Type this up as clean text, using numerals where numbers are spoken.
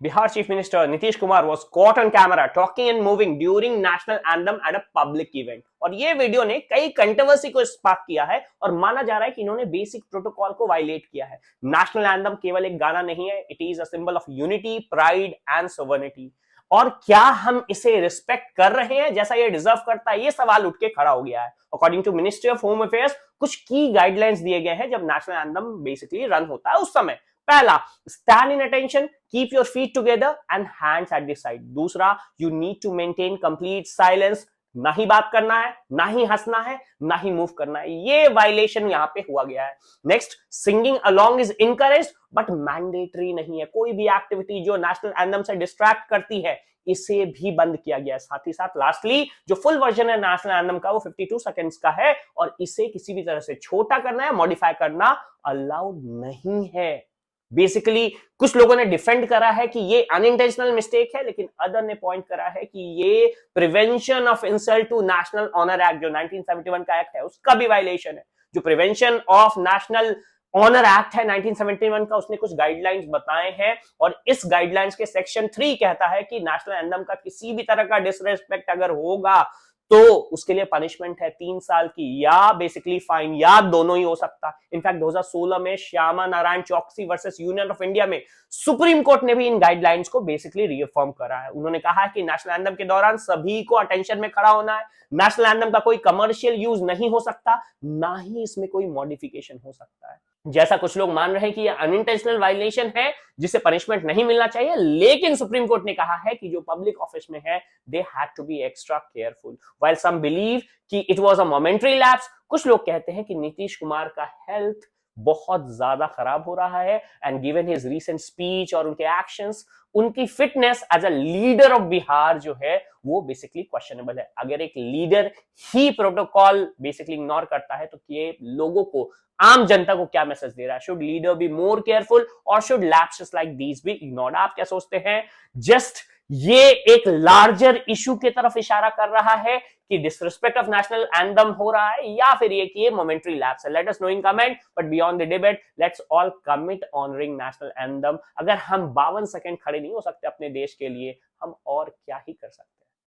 Bihar Chief Minister Nitish Kumar was caught on camera talking and moving during national anthem at a public event. और ये video ने कई controversy को spark किया है और माना जा रहा है कि इन्होंने बेसिक प्रोटोकॉल को वायलेट किया है। नेशनल एंथम केवल एक गाना नहीं है, it is a symbol of unity, pride and sovereignty. और क्या हम इसे रिस्पेक्ट कर रहे हैं जैसा ये डिजर्व करता है, ये सवाल उठ के खड़ा हो गया है। According to ministry of home affairs कुछ की गाइडलाइंस दिए गए हैं जब नेशनल एंथम बेसिकली रन होता है उस समय। पहला, stand in attention, keep your feet together and hands at the side. दूसरा, you need to maintain complete silence, ना ही बात करना है, ना ही हंसना है, ना ही मूव करना है। ये वायलेशन यहां पे हुआ गया है। Next, singing along is encouraged but mandatory नहीं है। कोई भी एक्टिविटी जो नेशनल एंथम से डिस्ट्रैक्ट करती है इसे भी बंद किया गया है। साथ ही साथ लास्टली जो फुल वर्जन है नेशनल एंथम का वो 52 सेकंड्स का है और इसे किसी भी तरह से छोटा करना है, मॉडिफाई करना अलाउड नहीं है। बेसिकली कुछ लोगों ने डिफेंड करा है कि ये अनइंटेंशनल मिस्टेक है, लेकिन अदर ने पॉइंट करा है कि ये prevention of insult to national honour act जो 1971 का एक्ट है उसका भी वायलेशन है। जो prevention of national honour act है 1971 का, उसने कुछ गाइडलाइंस बताए हैं और इस गाइडलाइंस के सेक्शन 3 कहता है कि नेशनल एंथम का किसी भी तरह का डिसरेस्पेक्ट अगर होगा तो उसके लिए पनिशमेंट है 3 साल की या बेसिकली फाइन या दोनों ही हो सकता है। इनफैक्ट 2016 में श्यामा नारायण चौकसी वर्सेस यूनियन ऑफ इंडिया में सुप्रीम कोर्ट ने भी इन गाइडलाइंस को बेसिकली रीअफर्म करा है। उन्होंने कहा है कि नेशनल एंथम के दौरान सभी को अटेंशन में खड़ा होना है, नेशनल एंथम का कोई कमर्शियल यूज नहीं हो सकता, ना ही इसमें कोई मॉडिफिकेशन हो सकता है। जैसा कुछ लोग मान रहे हैं कि ये अनइंटेंशनल वायलेशन है जिसे पनिशमेंट नहीं मिलना चाहिए, लेकिन सुप्रीम कोर्ट ने कहा है कि जो पब्लिक ऑफिस में है they had to be extra careful. While some believe कि it was a momentary lapse, कुछ लोग कहते हैं कि नीतीश कुमार का हेल्थ बहुत ज्यादा खराब हो रहा है and given his recent speech और उनके एक्शंस, उनकी fitness as a leader of Bihar जो है वो बेसिकली क्वेश्चनेबल है। अगर एक लीडर ही प्रोटोकॉल बेसिकली इग्नोर करता है तो ये लोगों को, आम जनता को क्या मैसेज दे रहा है? Should leader be more careful और should lapses like these be ignored? आप क्या सोचते हैं? जस्ट ये एक लार्जर इशू की तरफ इशारा कर रहा है कि डिसरिस्पेक्ट ऑफ नेशनल एंथम हो रहा है या फिर ये मोमेंटरी लैप्स है? Let us know in comment, but beyond the debate let's all commit honouring national anthem. अगर हम 52 सेकंड खड़े नहीं हो सकते अपने देश के लिए, हम और क्या ही कर सकते हैं?